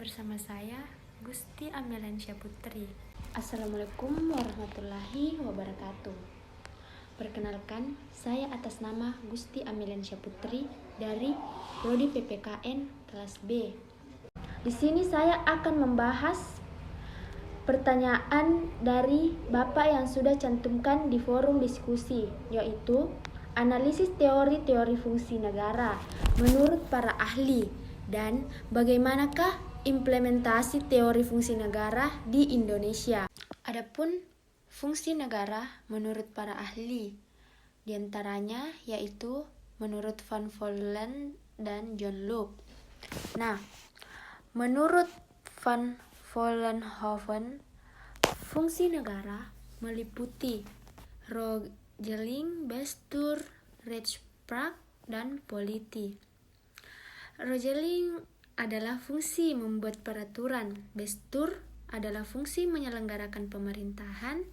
bersama saya Gusti Ameliansyah Putri. Assalamualaikum warahmatullahi wabarakatuh. Perkenalkan, saya atas nama Gusti Ameliansyah Putri dari Prodi PPKN kelas B. Di sini saya akan membahas pertanyaan dari Bapak yang sudah cantumkan di forum diskusi, yaitu analisis teori-teori fungsi negara menurut para ahli dan bagaimanakah implementasi teori fungsi negara di Indonesia. Adapun fungsi negara menurut para ahli, diantaranya yaitu menurut Van Vollen dan John Locke. Nah, menurut Van Vollenhoven, fungsi negara meliputi Rogeling, Bestur, Rechtspraak, dan Polity. Rogeling adalah fungsi membuat peraturan, Bestur adalah fungsi menyelenggarakan pemerintahan,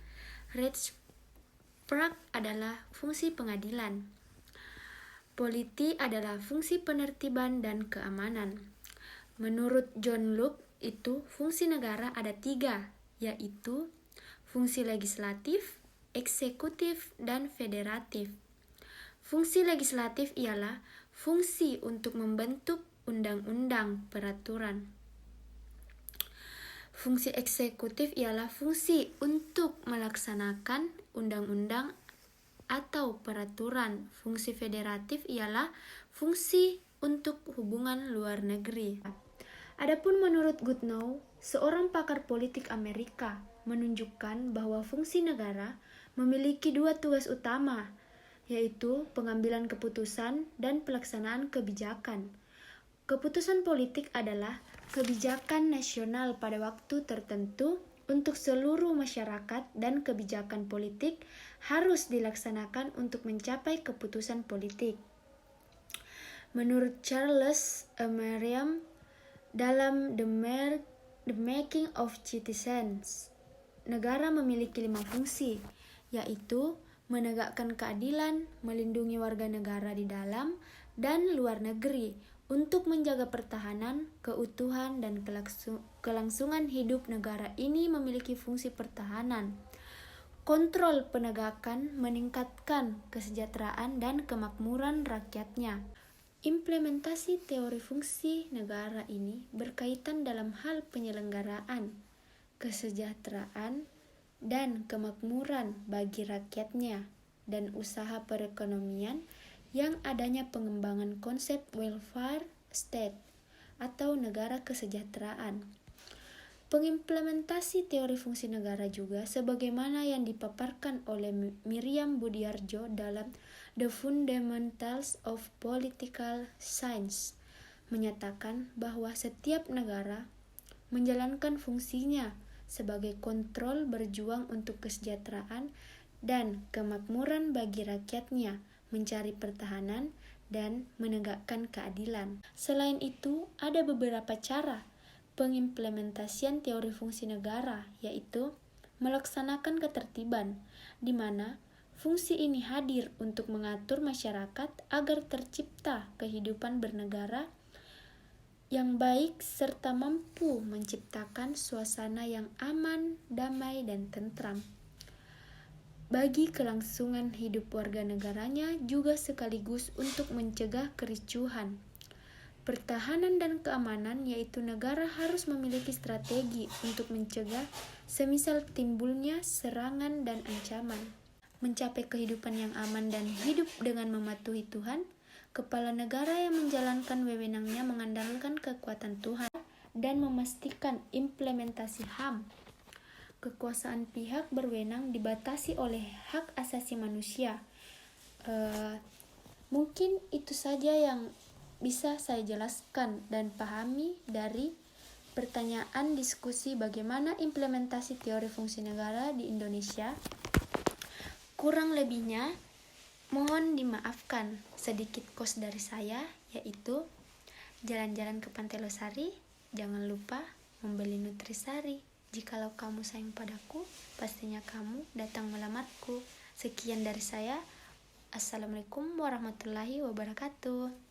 Rechtspraak adalah fungsi pengadilan, Polity adalah fungsi penertiban dan keamanan. Menurut John Locke, itu fungsi negara ada 3, yaitu fungsi legislatif, eksekutif, dan federatif. Fungsi legislatif ialah fungsi untuk membentuk undang-undang peraturan. Fungsi eksekutif ialah fungsi untuk melaksanakan undang-undang atau peraturan. Fungsi federatif ialah fungsi untuk hubungan luar negeri. Adapun menurut Goodnow, seorang pakar politik Amerika, menunjukkan bahwa fungsi negara memiliki 2 tugas utama, yaitu pengambilan keputusan dan pelaksanaan kebijakan. Keputusan politik adalah kebijakan nasional pada waktu tertentu untuk seluruh masyarakat, dan kebijakan politik harus dilaksanakan untuk mencapai keputusan politik. Menurut Charles Merriam, dalam The Making of Citizens, negara memiliki 5 fungsi, yaitu menegakkan keadilan, melindungi warga negara di dalam dan luar negeri, untuk menjaga pertahanan, keutuhan, dan kelangsungan hidup. Negara ini memiliki fungsi pertahanan, kontrol penegakan, meningkatkan kesejahteraan dan kemakmuran rakyatnya. Implementasi teori fungsi negara ini berkaitan dalam hal penyelenggaraan, kesejahteraan, dan kemakmuran bagi rakyatnya, dan usaha perekonomian yang adanya pengembangan konsep welfare state atau negara kesejahteraan. Pengimplementasi teori fungsi negara juga sebagaimana yang dipaparkan oleh Miriam Budiarjo dalam The Fundamentals of Political Science, menyatakan bahwa setiap negara menjalankan fungsinya sebagai kontrol, berjuang untuk kesejahteraan dan kemakmuran bagi rakyatnya, mencari pertahanan, dan menegakkan keadilan. Selain itu, ada beberapa cara pengimplementasian teori fungsi negara, yaitu melaksanakan ketertiban, di mana fungsi ini hadir untuk mengatur masyarakat agar tercipta kehidupan bernegara yang baik serta mampu menciptakan suasana yang aman, damai, dan tentram bagi kelangsungan hidup warga negaranya, juga sekaligus untuk mencegah kericuhan. Pertahanan dan keamanan, yaitu negara harus memiliki strategi untuk mencegah semisal timbulnya serangan dan ancaman. Mencapai kehidupan yang aman dan hidup dengan mematuhi Tuhan, kepala negara yang menjalankan wewenangnya mengandalkan kekuatan Tuhan dan memastikan implementasi HAM. Kekuasaan pihak berwenang dibatasi oleh hak asasi manusia. Mungkin itu saja yang bisa saya jelaskan dan pahami dari pertanyaan diskusi bagaimana implementasi teori fungsi negara di Indonesia. Kurang lebihnya mohon dimaafkan. Sedikit kos dari saya, yaitu jalan-jalan ke Pantai Losari, jangan lupa membeli Nutrisari. Jikalau kamu sayang padaku, pastinya kamu datang melamarku. Sekian dari saya. Assalamualaikum warahmatullahi wabarakatuh.